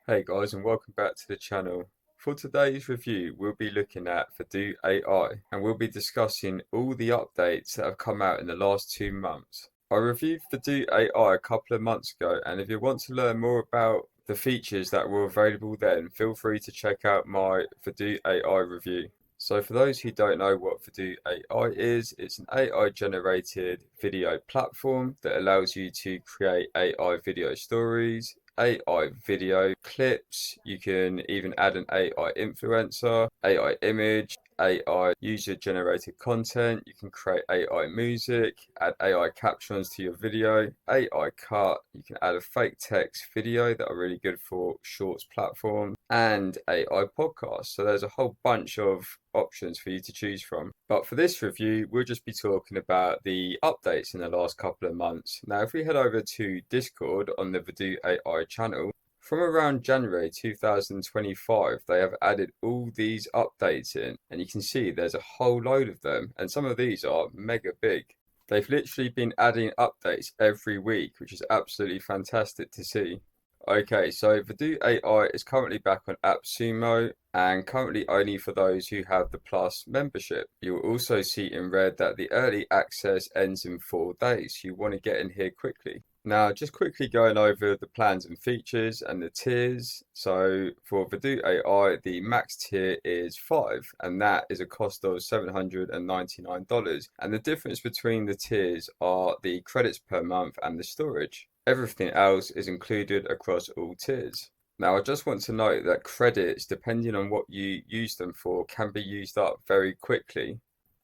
Hey guys, and welcome back to the channel. For today's review, we'll be looking at Vadoo AI and we'll be discussing all the updates that have come out in the last 2 months. I reviewed Vadoo AI a couple of months ago, and if you want to learn more about the features that were available then, feel free to check out my Vadoo AI review. So for those who don't know what Vadoo AI is, it's an AI generated video platform that allows you to create AI video stories, AI video clips. You can even add an AI influencer, AI image, AI user generated content. You can create AI music, add AI captions to your video, AI cut. You can add a fake text video that are really good for shorts platform, and AI podcast. So there's a whole bunch of options for you to choose from. But for this review, we'll just be talking about the updates in the last couple of months. Now, if we head over to Discord on the Vadoo AI channel, from around January 2025, they have added all these updates in, and you can see there's a whole load of them, and some of these are mega big. They've literally been adding updates every week, which is absolutely fantastic to see. Okay, so Vadoo AI is currently back on Appsumo and currently only for those who have the Plus membership. You'll also see in red that the early access ends in 4 days. You want to get in here quickly. Now, just quickly going over the plans and features and the tiers. So for Vadoo AI, the max tier is 5, and that is a cost of $799. And the difference between the tiers are the credits per month and the storage. Everything else is included across all tiers. Now, I just want to note that credits, depending on what you use them for, can be used up very quickly.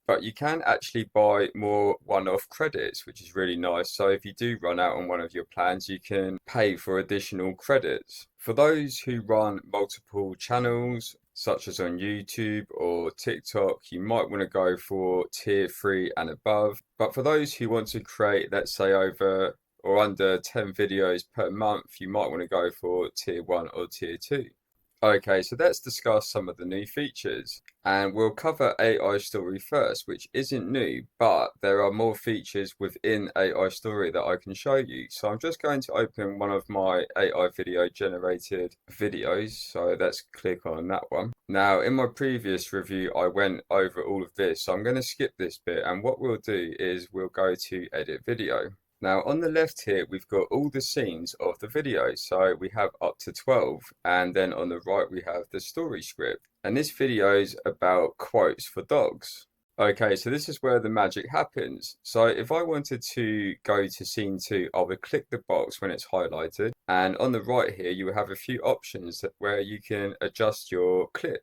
But you can actually buy more one-off credits, which is really nice. So if you do run out on one of your plans, you can pay for additional credits. For those who run multiple channels, such as on YouTube or TikTok, you might want to go for tier 3 and above. But for those who want to create, let's say, over or under 10 videos per month, you might want to go for tier 1 or tier 2. Okay, so let's discuss some of the new features, and we'll cover AI Story first, which isn't new, but there are more features within AI Story that I can show you. So I'm just going to open one of my AI video generated videos, so let's click on that one. Now, in my previous review, I went over all of this, so I'm going to skip this bit, and what we'll do is we'll go to edit video. Now on the left here, we've got all the scenes of the video. So we have up to 12, and then on the right, we have the story script. And this video is about quotes for dogs. Okay, so this is where the magic happens. So if I wanted to go to scene 2, I would click the box when it's highlighted. And on the right here, you have a few options where you can adjust your clip.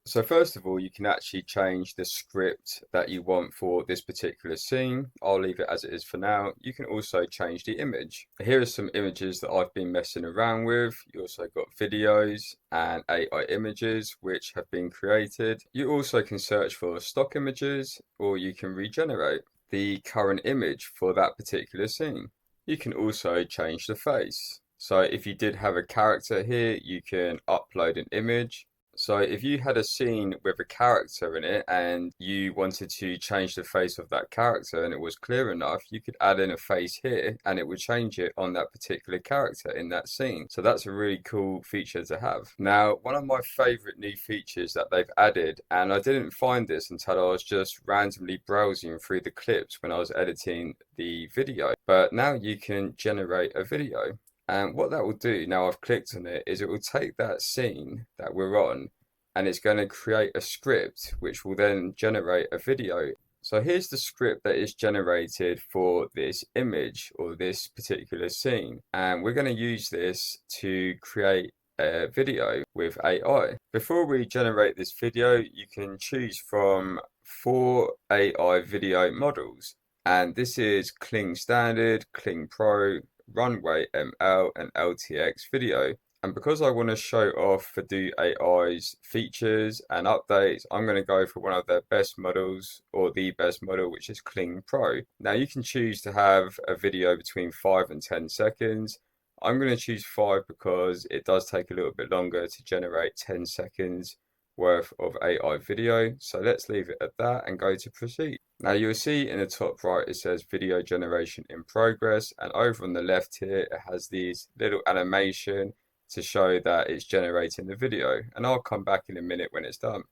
So first of all, you can actually change the script that you want for this particular scene. I'll leave it as it is for now. You can also change the image. Here are some images that I've been messing around with. You also got videos and AI images which have been created. You also can search for stock images, or you can regenerate the current image for that particular scene. You can also change the face. So if you did have a character here, you can upload an image. So if you had a scene with a character in it and you wanted to change the face of that character and it was clear enough, you could add in a face here and it would change it on that particular character in that scene. So that's a really cool feature to have. Now, one of my favorite new features that they've added, and I didn't find this until I was just randomly browsing through the clips when I was editing the video, but now you can generate a video. And what that will do, now I've clicked on it, is it will take that scene that we're on and it's going to create a script which will then generate a video. So here's the script that is generated for this image or this particular scene. And we're going to use this to create a video with AI. Before we generate this video, you can choose from 4 AI video models. And this is Kling Standard, Kling Pro, Runway ML, and LTX video. And because I want to show off Vadoo AI's features and updates, I'm going to go for one of their best models, or the best model, which is Kling Pro. Now you can choose to have a video between 5 and 10 seconds. I'm going to choose 5 because it does take a little bit longer to generate 10 seconds worth of AI video. So let's leave it at that and go to proceed. Now you'll see in the top right it says video generation in progress, and over on the left here it has these little animation to show that it's generating the video, and I'll come back in a minute when it's done.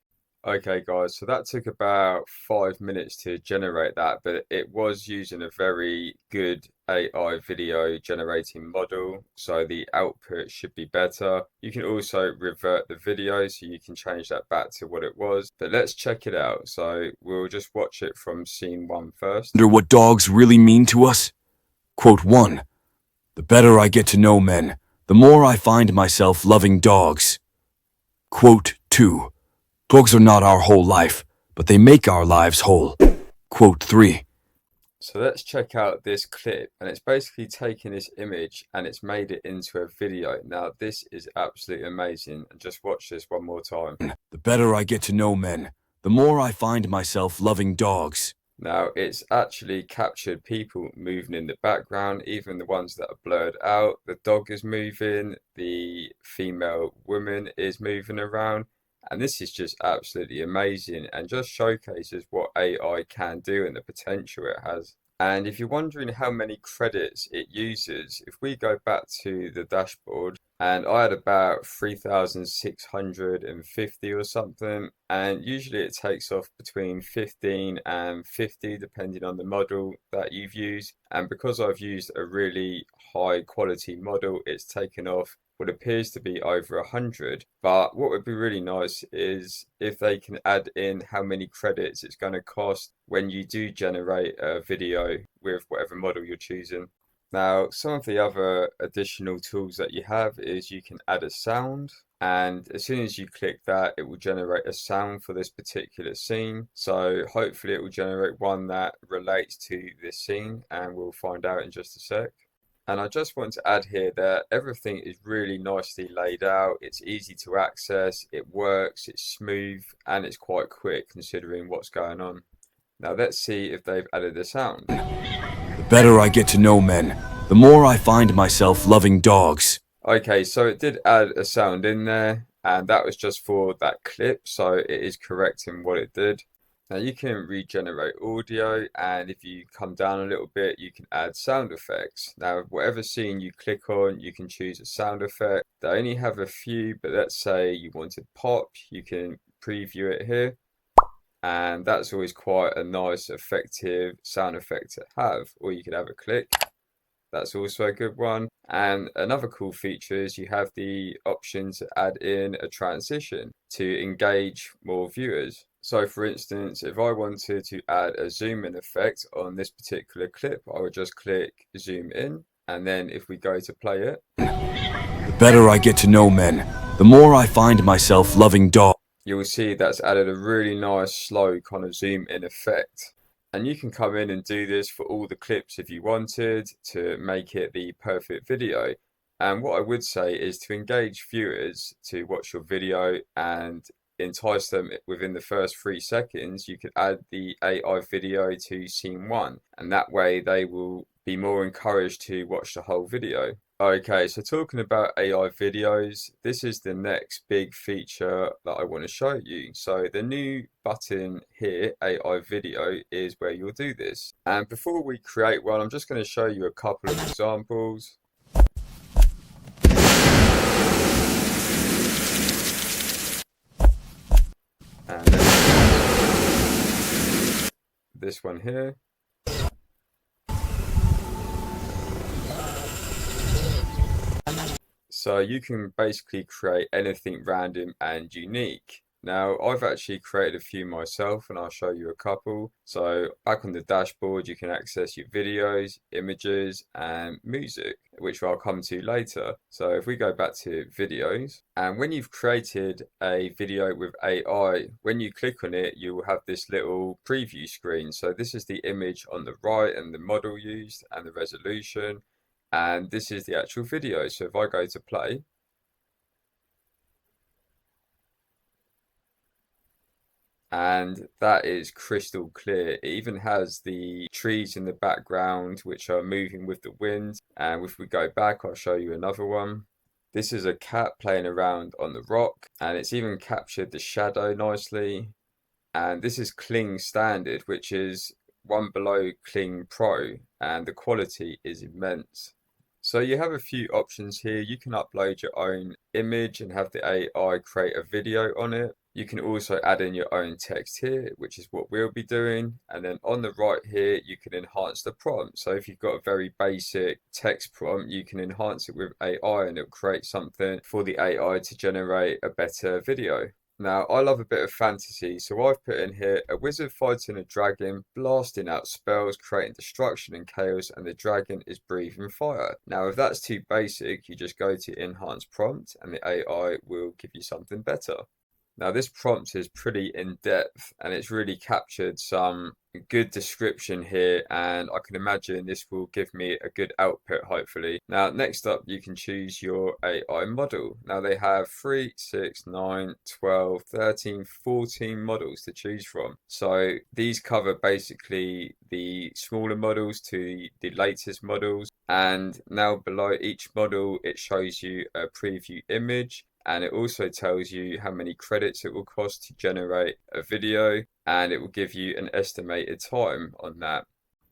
Okay guys, so that took about 5 minutes to generate that, but it was using a very good AI video generating model, so the output should be better. You can also revert the video, so you can change that back to what it was, but let's check it out. So we'll just watch it from scene 1 first. Wonder what dogs really mean to us? Quote 1. The better I get to know men, the more I find myself loving dogs. Quote 2. Dogs are not our whole life, but they make our lives whole. Quote 3. So let's check out this clip, and it's basically taken this image and it's made it into a video. Now this is absolutely amazing, and just watch this one more time. The better I get to know men, the more I find myself loving dogs. Now it's actually captured people moving in the background, even the ones that are blurred out. The dog is moving, the female woman is moving around. And this is just absolutely amazing and just showcases what AI can do and the potential it has. And if you're wondering how many credits it uses, if we go back to the dashboard, and I had about 3,650 or something, and usually it takes off between 15 and 50 depending on the model that you've used. And because I've used a really high quality model, it's taken off what appears to be over 100. But what would be really nice is if they can add in how many credits it's going to cost when you do generate a video with whatever model you're choosing. Now, some of the other additional tools that you have is you can add a sound, and as soon as you click that, it will generate a sound for this particular scene. So hopefully it will generate one that relates to this scene, and we'll find out in just a sec. And I just want to add here that everything is really nicely laid out. It's easy to access, it works, it's smooth, and it's quite quick considering what's going on. Now let's see if they've added a sound. The better I get to know men, the more I find myself loving dogs. Okay, so it did add a sound in there, and that was just for that clip, so it is correct in what it did. Now you can regenerate audio, and if you come down a little bit, you can add sound effects. Now, whatever scene you click on, you can choose a sound effect. They only have a few, but let's say you wanted pop, you can preview it here. And that's always quite a nice, effective sound effect to have. Or you could have a click. That's also a good one. And another cool feature is you have the option to add in a transition to engage more viewers. So for instance, if I wanted to add a zoom in effect on this particular clip, I would just click zoom in. And then if we go to play it, the better I get to know men, the more I find myself loving dogs. You will see that's added a really nice slow kind of zoom in effect. And you can come in and do this for all the clips if you wanted to make it the perfect video. And what I would say is to engage viewers to watch your video and entice them within the first 3 seconds, you could add the AI video to scene 1, and that way they will be more encouraged to watch the whole video. Okay, so talking about AI videos, this is the next big feature that I want to show you. So the new button here, AI video, is where you'll do this. And before we create one, I'm just going to show you a couple of examples. And this one here. So you can basically create anything random and unique. Now, I've actually created a few myself, and I'll show you a couple. So back on the dashboard, you can access your videos, images, and music, which I'll come to later. So if we go back to videos, and when you've created a video with AI, when you click on it, you will have this little preview screen. So this is the image on the right and the model used and the resolution. And this is the actual video. So if I go to play, and that is crystal clear. It even has the trees in the background which are moving with the wind. And if we go back, I'll show you another one. This is a cat playing around on the rock, and it's even captured the shadow nicely. And this is Kling Standard, which is one below Kling Pro, and the quality is immense. So you have a few options here. You can upload your own image and have the AI create a video on it. You can also add in your own text here, which is what we'll be doing. And then on the right here, you can enhance the prompt. So if you've got a very basic text prompt, you can enhance it with AI and it'll create something for the AI to generate a better video. Now, I love a bit of fantasy, so I've put in here a wizard fighting a dragon, blasting out spells, creating destruction and chaos, and the dragon is breathing fire. Now, if that's too basic, you just go to enhance prompt and the AI will give you something better. Now, this prompt is pretty in depth and it's really captured some good description here, and I can imagine this will give me a good output, hopefully. Now, next up, you can choose your AI model. Now, they have 3, 6, 9, 12, 13, 14 models to choose from. So these cover basically the smaller models to the latest models. And now below each model, it shows you a preview image. And it also tells you how many credits it will cost to generate a video, and it will give you an estimated time on that.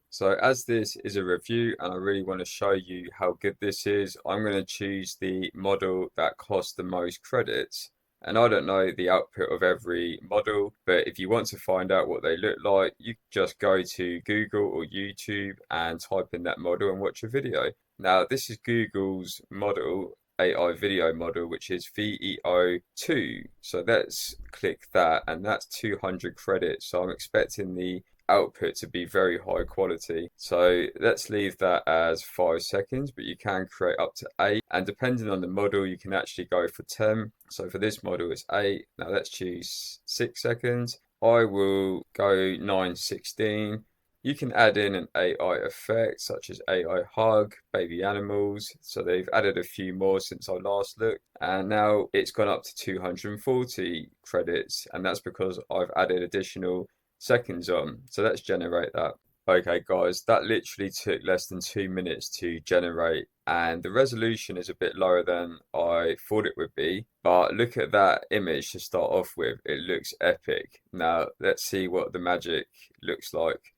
So as this is a review and I really want to show you how good this is, I'm going to choose the model that costs the most credits. And I don't know the output of every model, but if you want to find out what they look like, you just go to Google or YouTube and type in that model and watch a video. Now, this is Google's model, AI video model, which is VEO2. So let's click that, and that's 200 credits. So I'm expecting the output to be very high quality. So let's leave that as 5 seconds, but you can create up to 8. And depending on the model, you can actually go for 10. So for this model, it's 8. Now let's choose 6 seconds. I will go 9:16. You can add in an AI effect such as AI hug, baby animals. So they've added a few more since I last looked. And now it's gone up to 240 credits. And that's because I've added additional seconds on. So let's generate that. Okay, guys, that literally took less than 2 minutes to generate. And the resolution is a bit lower than I thought it would be. But look at that image to start off with. It looks epic. Now let's see what the magic looks like.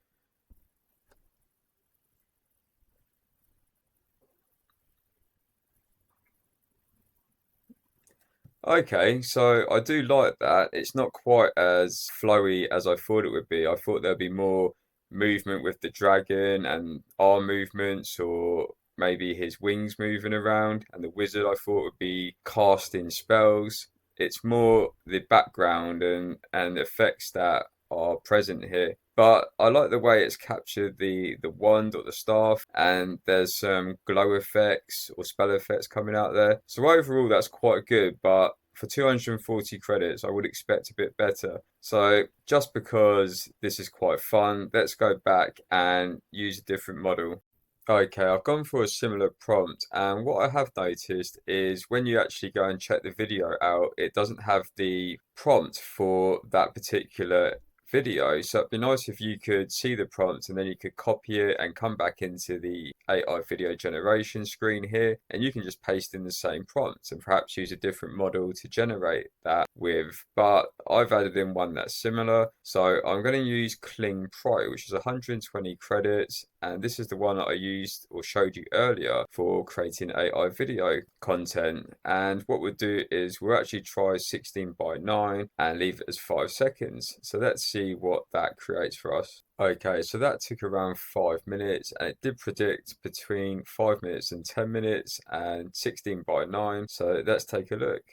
Okay, so I do like that. It's not quite as flowy as I thought it would be. I thought there'd be more movement with the dragon and arm movements, or maybe his wings moving around. And the wizard I thought would be casting spells. It's more the background and effects that are present here. But I like the way it's captured the wand or the staff, and there's some glow effects or spell effects coming out there. So overall, that's quite good. But for 240 credits, I would expect a bit better. So just because this is quite fun, let's go back and use a different model. Okay, I've gone for a similar prompt, and what I have noticed is when you actually go and check the video out, it doesn't have the prompt for that particular video. So it'd be nice if you could see the prompt and then you could copy it and come back into the AI video generation screen here, and you can just paste in the same prompt and perhaps use a different model to generate that with. But I've added in one that's similar. So I'm going to use Kling Pro, which is 120 credits. And this is the one that I used or showed you earlier for creating AI video content. And what we'll do is we'll actually try 16:9 and leave it as 5 seconds. So let's see what that creates for us. Okay, so that took around 5 minutes, and it did predict between 5 minutes and 10 minutes and 16:9. So let's take a look.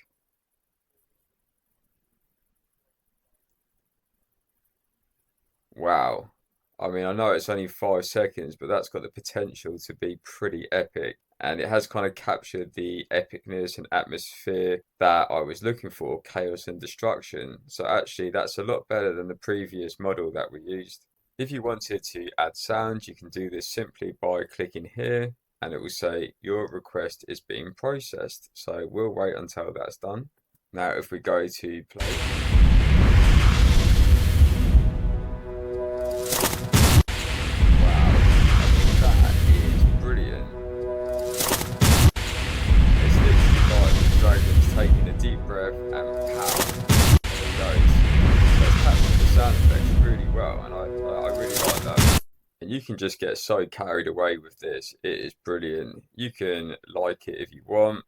Wow. I mean, I know it's only 5 seconds, but that's got the potential to be pretty epic. And it has kind of captured the epicness and atmosphere that I was looking for, chaos and destruction. So actually, that's a lot better than the previous model that we used. If you wanted to add sound, you can do this simply by clicking here, and it will say your request is being processed. So we'll wait until that's done. Now, if we go to play. Taking a deep breath and pow, there it goes. So it's captured the sound effects really well, and I really like that. And And you can just get so carried away with this. It is brilliant. You can like it if you want,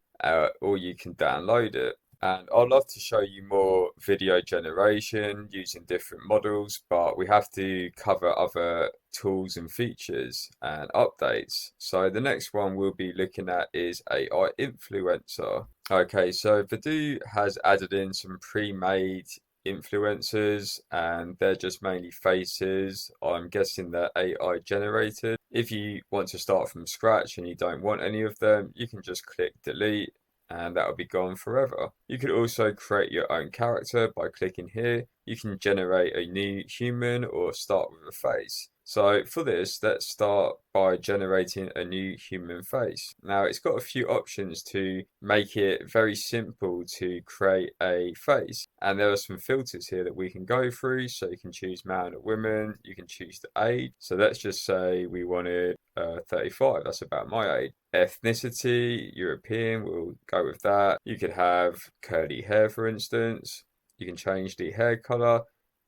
or you can download it. And I'd love to show you more video generation using different models, but we have to cover other tools and features and updates. So the next one we'll be looking at is AI influencer. Okay, so Vadoo has added in some pre-made influencers and they're just mainly faces. I'm guessing they're AI generated. If you want to start from scratch and you don't want any of them, you can just click delete and that'll be gone forever. You could also create your own character by clicking here. You can generate a new human or start with a face. So for this, let's start by generating a new human face. Now it's got a few options to make it very simple to create a face. And there are some filters here that we can go through. So you can choose man or woman, you can choose the age. So let's just say we wanted 35, that's about my age. Ethnicity, European, we'll go with that. You could have curly hair, for instance. You can change the hair color.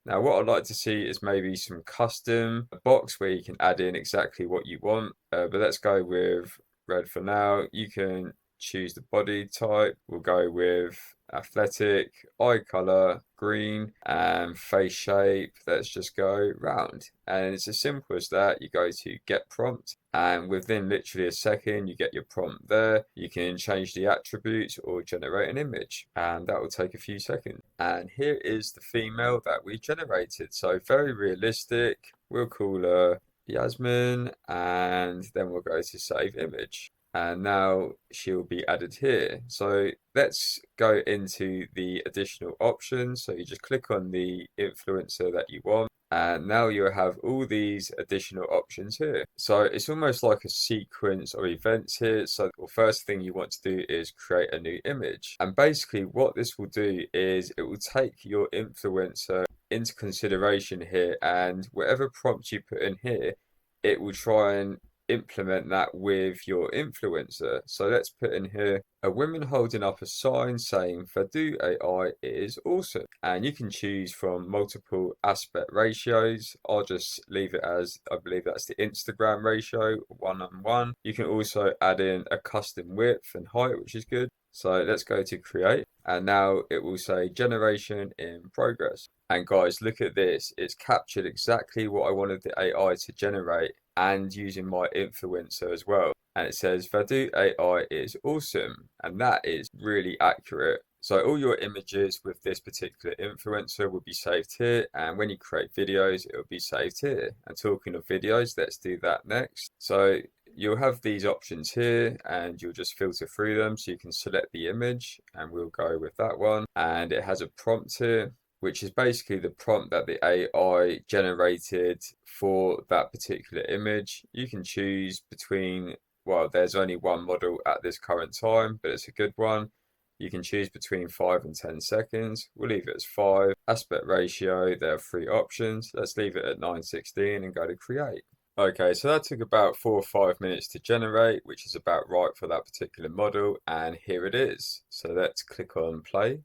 Now, what I'd like to see is maybe some custom box where you can add in exactly what you want. But let's go with red for now. You can choose the body type. We'll go with athletic, eye color, green, and face shape. Let's just go round. And it's as simple as that. You go to get prompt, and within literally a second, you get your prompt there. You can change the attributes or generate an image, and that will take a few seconds. And here is the female that we generated. So very realistic. We'll call her Yasmin, and then we'll go to save image. And now she'll be added here. So let's go into the additional options. So you just click on the influencer that you want. And now you'll have all these additional options here. So it's almost like a sequence of events here. So the first thing you want to do is create a new image. And basically what this will do is it will take your influencer into consideration here, and whatever prompt you put in here, it will try and implement that with your influencer. So let's put in here a woman holding up a sign saying Vadoo AI is awesome. And you can choose from multiple aspect ratios. I'll just leave it as, I believe that's the Instagram ratio, 1:1. You can also add in a custom width and height, which is good. So let's go to create, and now it will say generation in progress. And guys, look at this. It's captured exactly what I wanted the AI to generate, and using my influencer as well. And it says Vadoo AI is awesome, and that is really accurate. So all your images with this particular influencer will be saved here, and when you create videos, it will be saved here. And talking of videos, let's do that next. So you'll have these options here, and you'll just filter through them. So you can select the image, and we'll go with that one. And it has a prompt here, which is basically the prompt that the AI generated for that particular image. You can choose between, well, there's only one model at this current time, but it's a good one. You can choose between 5 and 10 seconds. We'll leave it as 5. Aspect ratio, there are 3 options. Let's leave it at 9:16 and go to create. Okay, so that took about 4 or 5 minutes to generate, which is about right for that particular model, and here it is. So let's click on play.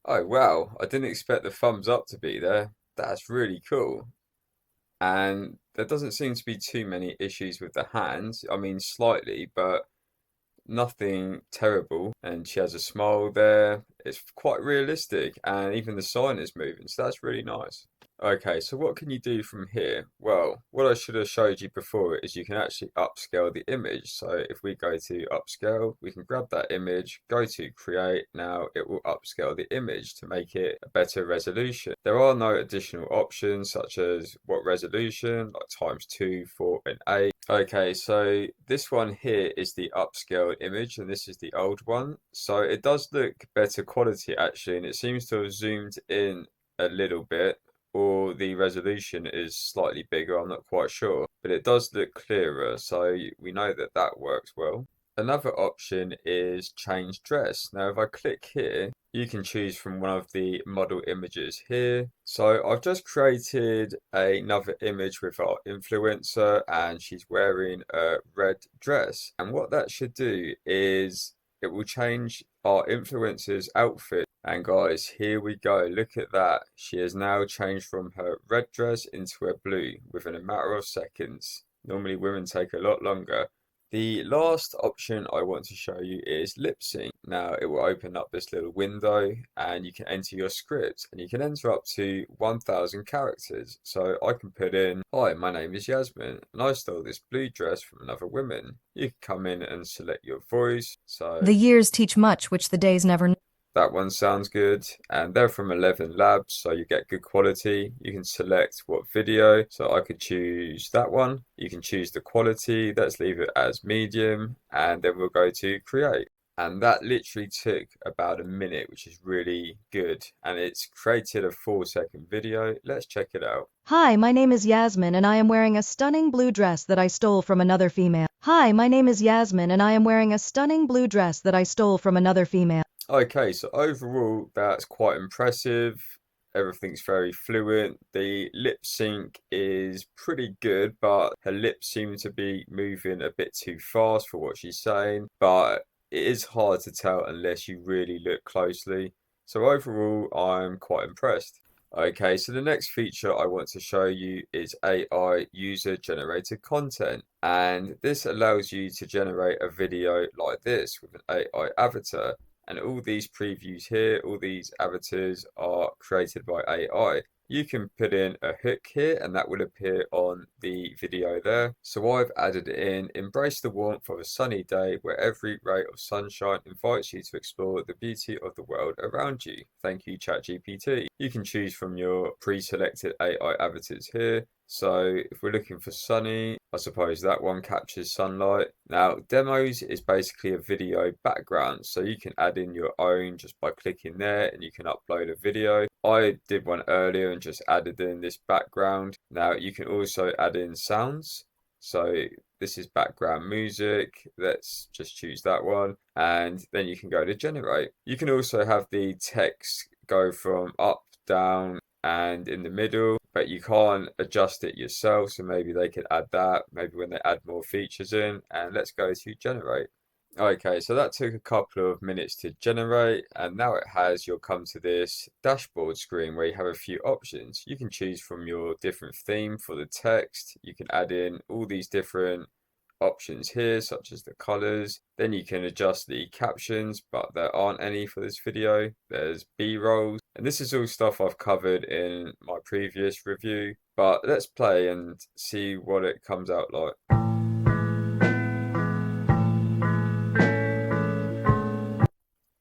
Oh wow, I didn't expect the thumbs up to be there. That's really cool. And there doesn't seem to be too many issues with the hands. I mean, slightly, but nothing terrible. And she has a smile there. It's quite realistic, and even the sign is moving, so that's really nice. Okay, so what can you do from here? Well, what I should have showed you before is you can actually upscale the image. So if we go to upscale, we can grab that image, go to create. Now it will upscale the image to make it a better resolution. There are no additional options such as what resolution, like ×2, 4, and 8. Okay, so this one here is the upscaled image, and this is the old one. So it does look better quality actually, and it seems to have zoomed in a little bit, or the resolution is slightly bigger, I'm not quite sure, but it does look clearer, so we know that that works well. Another option is change dress. Now if I click here, you can choose from one of the model images here. So I've just created another image with our influencer, and she's wearing a red dress. And what that should do is it will change our influencer's outfit, And guys, here we go. Look at that. She has now changed from her red dress into a blue within a matter of seconds. Normally women take a lot longer. The last option I want to show you is lip sync. Now it will open up this little window and you can enter your script and you can enter up to 1,000 characters. So I can put in, "Hi, my name is Yasmin and I stole this blue dress from another woman." You can come in and select your voice. So The years teach much which the days never knew. that one sounds good, and they're from 11 Labs, so you get good quality. You can select what video, so I could choose that one. You can choose the quality, let's leave it as medium, and then we'll go to create. And that literally took about a minute, which is really good, and it's created a 4-second video. Let's check it out. Hi, my name is Yasmin and I am wearing a stunning blue dress that I stole from another female. Hi, my name is Yasmin and I am wearing a stunning blue dress that I stole from another female. Okay, so overall, that's quite impressive. Everything's very fluent. The lip sync is pretty good, but her lips seem to be moving a bit too fast for what she's saying. But it is hard to tell unless you really look closely. So overall, I'm quite impressed. Okay, so the next feature I want to show you is AI user-generated content. And this allows you to generate a video like this with an AI avatar. And all these previews here, all these avatars are created by AI. You can put in a hook here and that will appear on the video there. So I've added in, "Embrace the warmth of a sunny day where every ray of sunshine invites you to explore the beauty of the world around you. Thank you, ChatGPT." You can choose from your pre-selected AI avatars here. So if we're looking for sunny, I suppose that one captures sunlight. Now, demos is basically a video background, so you can add in your own just by clicking there and you can upload a video. I did one earlier and just added in this background. Now, you can also add in sounds. So this is background music. Let's just choose that one. And then you can go to generate. You can also have the text go from up, down, and in the middle, but you can't adjust it yourself, so maybe they could add that maybe when they add more features in. And let's go to generate. Okay, so that took a couple of minutes to generate, and now it has, you'll come to this dashboard screen where you have a few options. You can choose from your different theme for the text. You can add in all these different options here, such as the colors. Then you can adjust the captions, but there aren't any for this video. There's B-rolls, and this is all stuff I've covered in my previous review. But let's play and see what it comes out like.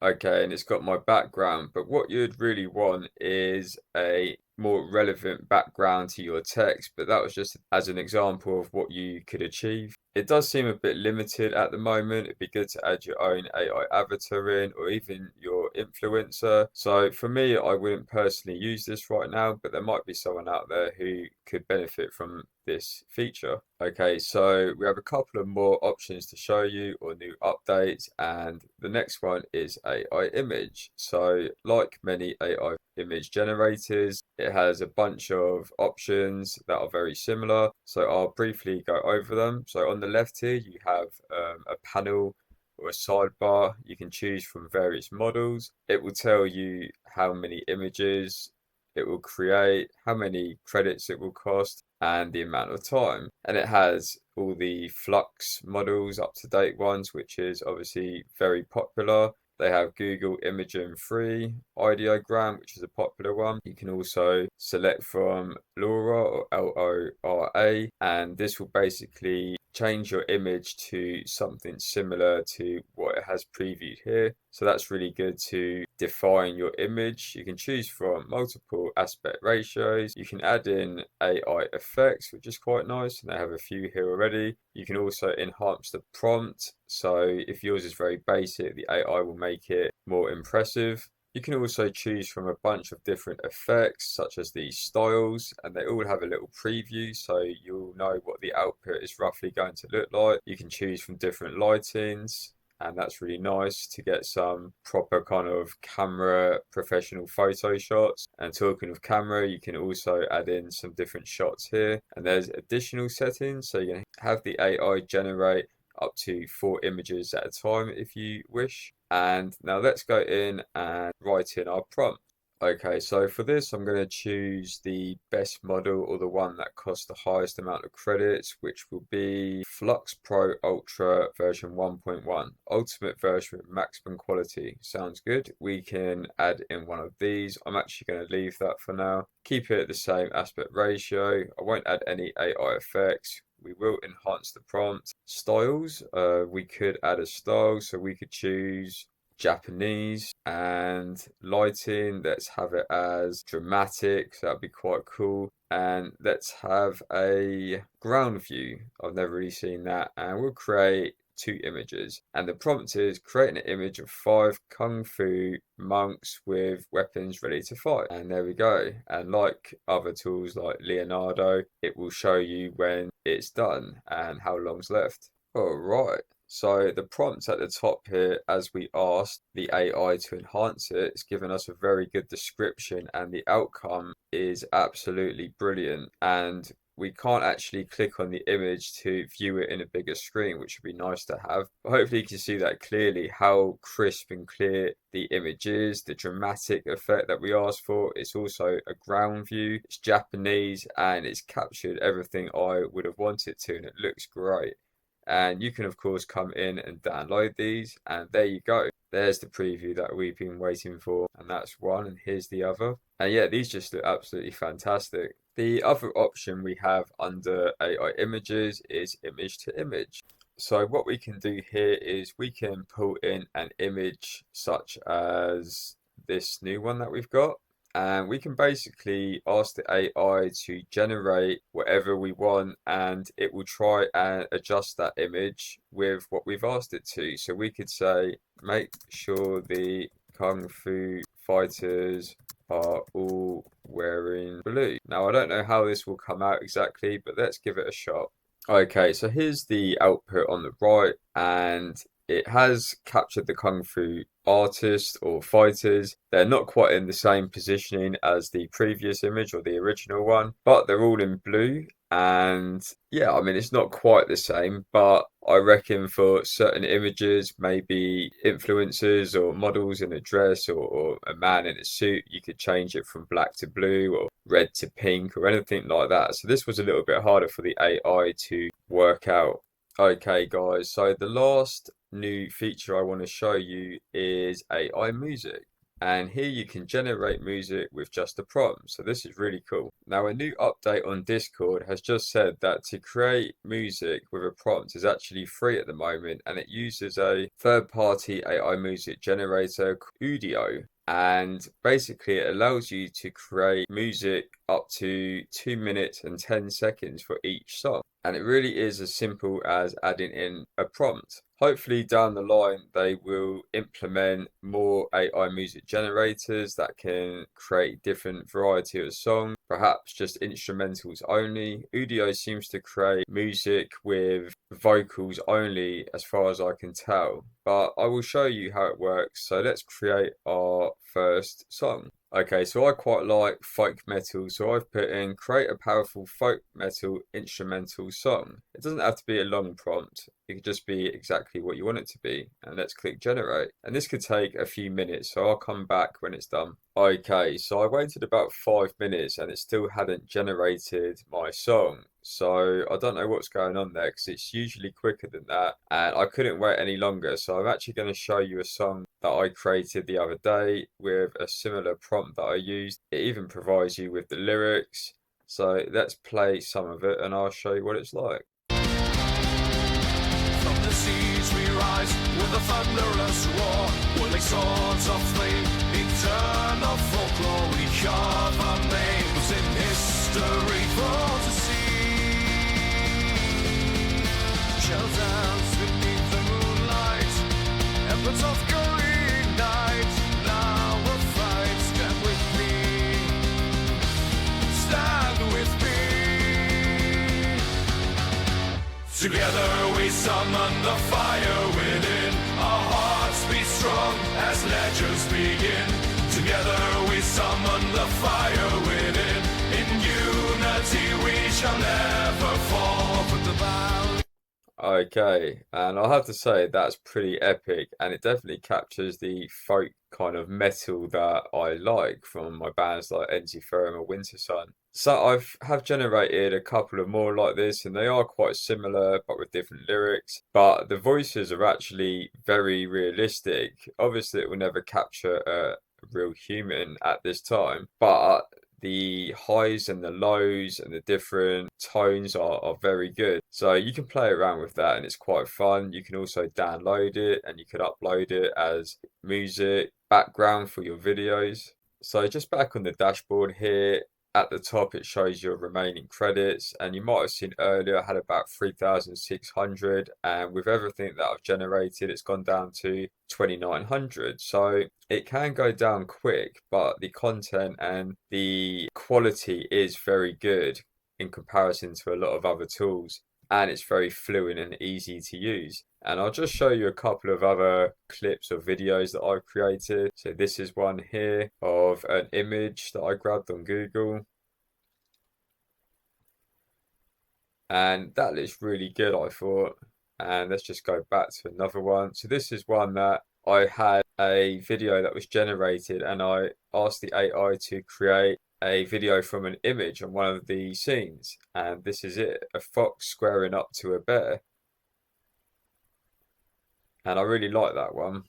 Okay, and it's got my background, but what you'd really want is a more relevant background to your text, but that was just as an example of what you could achieve. It does seem a bit limited at the moment. It'd be good to add your own AI avatar in or even your influencer. So for me, I wouldn't personally use this right now, but there might be someone out there who could benefit from this feature. Okay, so we have a couple of more options to show you or new updates, and the next one is AI image. So like many AI image generators, it has a bunch of options that are very similar. So I'll briefly go over them. So on the left here, you have a panel or a sidebar. You can choose from various models. It will tell you how many images it will create, how many credits it will cost, and the amount of time. And it has all the Flux models, up-to-date ones, which is obviously very popular. They have Google Imagen 3, Ideogram, which is a popular one. You can also select from LoRa or LoRa, and this will basically change your image to something similar to what it has previewed here. So that's really good to define your image. You can choose from multiple aspect ratios. You can add in AI effects, which is quite nice, and they have a few here already. You can also enhance the prompt. So if yours is very basic, the AI will make it more impressive. You can also choose from a bunch of different effects, such as these styles, and they all have a little preview, so you'll know what the output is roughly going to look like. You can choose from different lightings, and that's really nice to get some proper kind of camera professional photo shots. And talking of camera, you can also add in some different shots here, and there's additional settings, so you can have the AI generate up to 4 images at a time if you wish. And now let's go in and write in our prompt. Okay, so for this, I'm going to choose the best model, or the one that costs the highest amount of credits, which will be Flux Pro Ultra version 1.1, ultimate version with maximum quality. Sounds good. We can add in one of these. I'm actually going to leave that for now. Keep it the same aspect ratio. I won't add any AI effects. We will enhance the prompt. Styles, we could add a style, so we could choose Japanese. And lighting, let's have it as dramatic, so that'd be quite cool. And let's have a ground view. I've never really seen that. And we'll create 2 images. And the prompt is create an image of 5 kung fu monks with weapons ready to fight. And there we go. And like other tools like Leonardo, it will show you when it's done and how long's left. All right. So the prompt's at the top here, as we asked the AI to enhance it. It's given us a very good description, and the outcome is absolutely brilliant. And we can't actually click on the image to view it in a bigger screen, which would be nice to have. But hopefully you can see that clearly, how crisp and clear the image is, the dramatic effect that we asked for. It's also a ground view, it's Japanese, and it's captured everything I would have wanted to, and it looks great. And you can, of course, come in and download these. And there you go. There's the preview that we've been waiting for. And that's one. And here's the other. And yeah, these just look absolutely fantastic. The other option we have under AI images is image to image. So what we can do here is we can pull in an image such as this new one that we've got. And we can basically ask the AI to generate whatever we want, and it will try and adjust that image with what we've asked it to. So we could say, make sure the Kung Fu fighters are all wearing blue. Now, I don't know how this will come out exactly, but let's give it a shot. Okay, so here's the output on the right, and it has captured the Kung Fu artists or fighters. They're not quite in the same positioning as the previous image or the original one, but they're all in blue. And yeah, I mean, it's not quite the same, but I reckon for certain images, maybe influencers or models in a dress, or a man in a suit, you could change it from black to blue or red to pink or anything like that. So this was a little bit harder for the AI to work out. Okay, guys, so the last new feature I want to show you is AI music. And here you can generate music with just a prompt. So this is really cool. Now, a new update on Discord has just said that to create music with a prompt is actually free at the moment, and it uses a third-party AI music generator called Udio. And basically it allows you to create music up to 2 minutes and 10 seconds for each song. And it really is as simple as adding in a prompt. Hopefully down the line they will implement more AI music generators that can create different variety of songs, perhaps just instrumentals only. Udio seems to create music with vocals only as far as I can tell, but I will show you how it works. So let's create our first song. Okay, so I quite like folk metal, so I've put in create a powerful folk metal instrumental song. It doesn't have to be a long prompt, it could just be exactly what you want it to be. And let's click generate. And this could take a few minutes, so I'll come back when it's done. Okay, so I waited about 5 minutes and it still hadn't generated my song. So I don't know what's going on there, because it's usually quicker than that. And I couldn't wait any longer. So I'm actually going to show you a song that I created the other day with a similar prompt that I used. It even provides you with the lyrics. So let's play some of it and I'll show you what it's like. From the seas we rise with a thunderous roar. We'll make swords of flame, eternal folklore. We carve our names in history for to see. Shall dance beneath the moonlight, efforts of going night. Now we'll fight, stand with me, stand with me. Together we summon the fire within. Our hearts beat strong as legends begin. Together we summon the fire within. In unity we shall never fall. Put the bow. Okay, and I'll have to say that's pretty epic, and it definitely captures the folk kind of metal that I like from my bands like Enziferum or Winter Sun. So have generated a couple of more like this, and they are quite similar but with different lyrics. But the voices are actually very realistic. Obviously, it will never capture a real human at this time, but the highs and the lows and the different tones are very good. So you can play around with that and it's quite fun. You can also download it and you could upload it as music, background for your videos. So just back on the dashboard here, at the top it shows your remaining credits, and you might have seen earlier I had about 3,600, and with everything that I've generated it's gone down to 2,900. So it can go down quick, but the content and the quality is very good in comparison to a lot of other tools, and it's very fluent and easy to use. And I'll just show you a couple of other clips or videos that I've created. So this is one here of an image that I grabbed on Google. And that looks really good, I thought. And let's just go back to another one. So this is one that I had a video that was generated, and I asked the AI to create a video from an image on one of the scenes. And this is it, a fox squaring up to a bear. And I really like that one.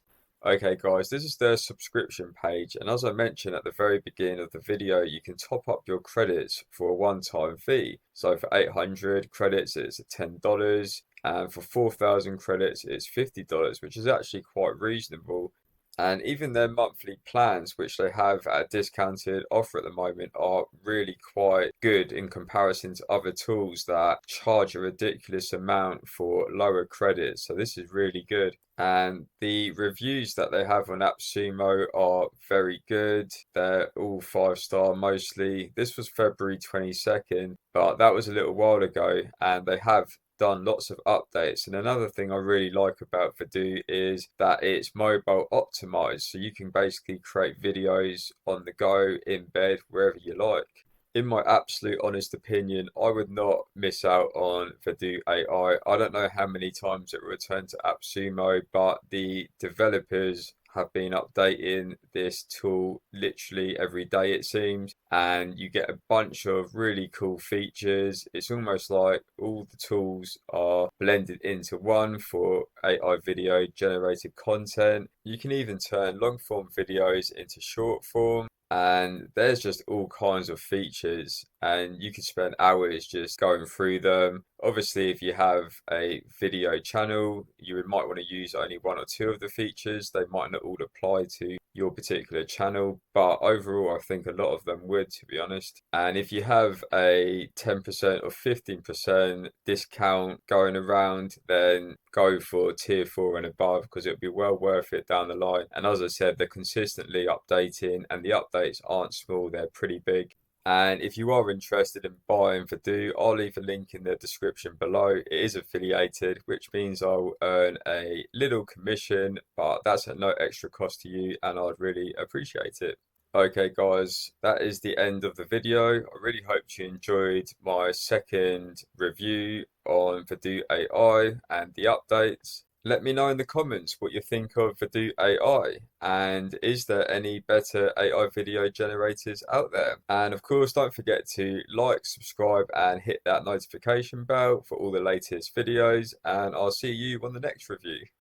Okay guys, this is the subscription page, and as I mentioned at the very beginning of the video, you can top up your credits for a one-time fee. So for 800 credits it's $10, and for 4,000 credits it's $50, which is actually quite reasonable. And even their monthly plans, which they have at a discounted offer at the moment, are really quite good in comparison to other tools that charge a ridiculous amount for lower credits. So this is really good. And the reviews that they have on Appsumo are very good. They're all 5-star mostly. This was February 22nd, but that was a little while ago, and they have done lots of updates. And another thing I really like about Vadoo is that it's mobile optimized, so you can basically create videos on the go, in bed, wherever you like. In my absolute honest opinion, I would not miss out on Vadoo AI. I don't know how many times it will return to Appsumo, but the developers have been updating this tool literally every day, it seems, and you get a bunch of really cool features. It's almost like all the tools are blended into one for AI video generated content. You can even turn long form videos into short form, and there's just all kinds of features, and you could spend hours just going through them. Obviously, if you have a video channel, you might want to use only one or two of the features. They might not all apply to your particular channel, but overall I think a lot of them would, to be honest. And if you have a 10% or 15% discount going around, then go for tier 4 and above, because it'll be well worth it down the line. And as I said, they're consistently updating, and the updates aren't small, they're pretty big. And if you are interested in buying Vadoo, I'll leave a link in the description below. It is affiliated, which means I'll earn a little commission, but that's at no extra cost to you, and I'd really appreciate it. Okay guys, that is the end of the video. I really hope you enjoyed my second review on Vadoo AI and the updates. Let me know in the comments what you think of Vadoo AI, and is there any better AI video generators out there? And of course, don't forget to like, subscribe, and hit that notification bell for all the latest videos, and I'll see you on the next review.